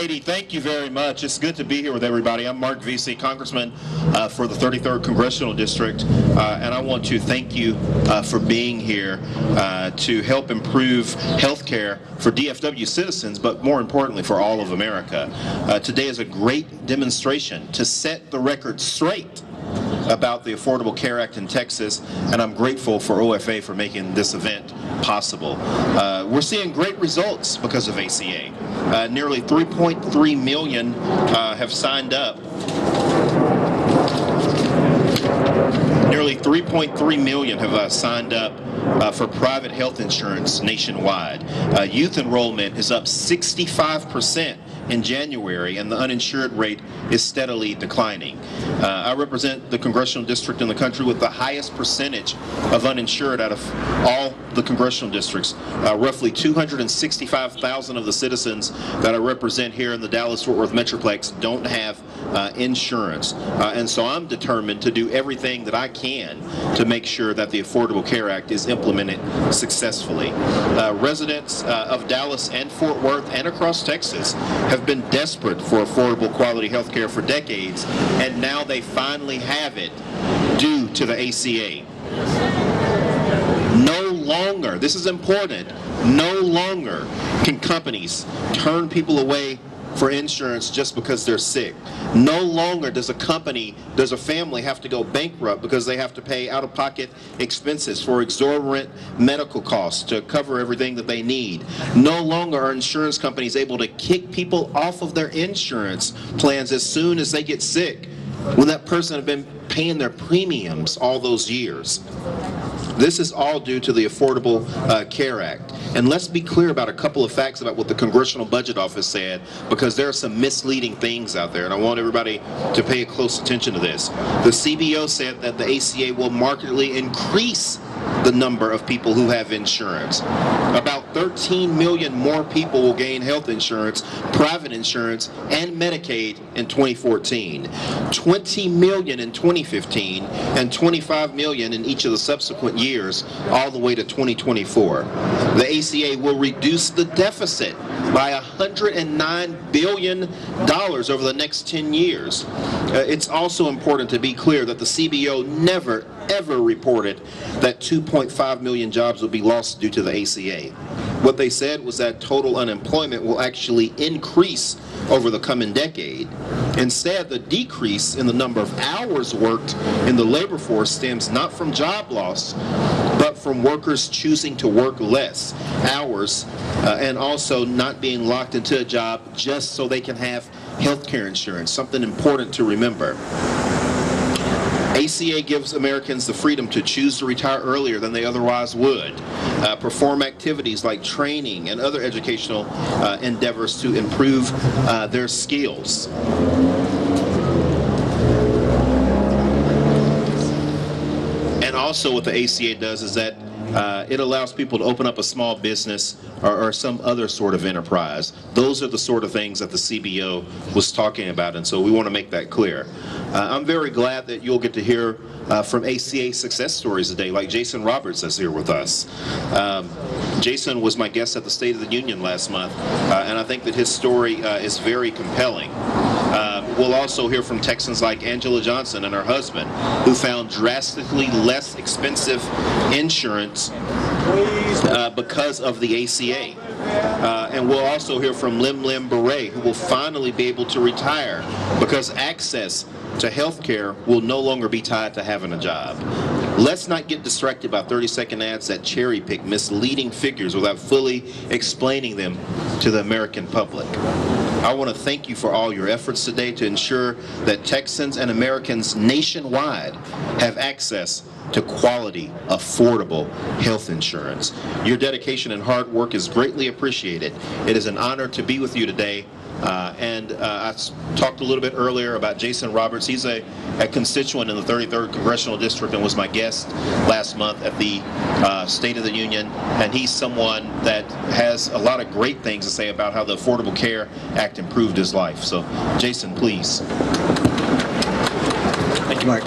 Katie, thank you very much. It's good to be here with everybody. I'm Marc Veasey, Congressman for the 33rd Congressional District, and I want to thank you for being here to help improve health care for DFW citizens, but more importantly for all of America. Today is a great demonstration to set the record straight about the Affordable Care Act in Texas, and I'm grateful for OFA for making this event possible. We're seeing great results because of ACA. Nearly 3.3 million have signed up. Nearly 3.3 million have signed up for private health insurance nationwide. Youth enrollment is up 65% in January, and the uninsured rate is steadily declining. I represent the congressional district in the country with the highest percentage of uninsured out of all the congressional districts. Roughly 265,000 of the citizens that I represent here in the Dallas-Fort Worth Metroplex don't have insurance. And so I'm determined to do everything that I can to make sure that the Affordable Care Act is implemented successfully. Residents of Dallas and Fort Worth and across Texas have been desperate for affordable quality health care for decades, and now they finally have it due to the ACA. No longer, this is important, no longer can companies turn people away for insurance just because they're sick. No longer does a family have to go bankrupt because they have to pay out-of-pocket expenses for exorbitant medical costs to cover everything that they need. No longer are insurance companies able to kick people off of their insurance plans as soon as they get sick, when that person had been paying their premiums all those years. This is all due to the Affordable Care Act. And let's be clear about a couple of facts about what the Congressional Budget Office said, because there are some misleading things out there, and I want everybody to pay close attention to this. The CBO said that the ACA will markedly increase the number of people who have insurance. About 13 million more people will gain health insurance, private insurance, and Medicaid in 2014. 20 million in 2015, and 25 million in each of the subsequent years, all the way to 2024. The ACA will reduce the deficit by $109 billion over the next 10 years. It's also important to be clear that the CBO never, ever reported that 2.5 million jobs will be lost due to the ACA. What they said was that total unemployment will actually increase over the coming decade. Instead, the decrease in the number of hours worked in the labor force stems not from job loss, but from workers choosing to work less hours and also not being locked into a job just so they can have health care insurance, something important to remember. ACA gives Americans the freedom to choose to retire earlier than they otherwise would, perform activities like training and other educational endeavors to improve their skills. And also what the ACA does is that it allows people to open up a small business or some other sort of enterprise. Those are the sort of things that the CBO was talking about, and so we want to make that clear. I'm very glad that you'll get to hear from ACA success stories today, like Jason Roberts that's here with us. Jason was my guest at the State of the Union last month, and I think that his story is very compelling. We'll also hear from Texans like Angela Johnson and her husband, who found drastically less expensive insurance because of the ACA. And we'll also hear from Lim Lim Beret, who will finally be able to retire because access to health care will no longer be tied to having a job. Let's not get distracted by 30-second ads that cherry-pick misleading figures without fully explaining them to the American public. I want to thank you for all your efforts today to ensure that Texans and Americans nationwide have access to quality, affordable health insurance. Your dedication and hard work is greatly appreciated. It is an honor to be with you today. I talked a little bit earlier about Jason Roberts. He's a constituent in the 33rd Congressional District and was my guest last month at the State of the Union. And he's someone that has a lot of great things to say about how the Affordable Care Act improved his life. So, Jason, please. Thank you, Marc.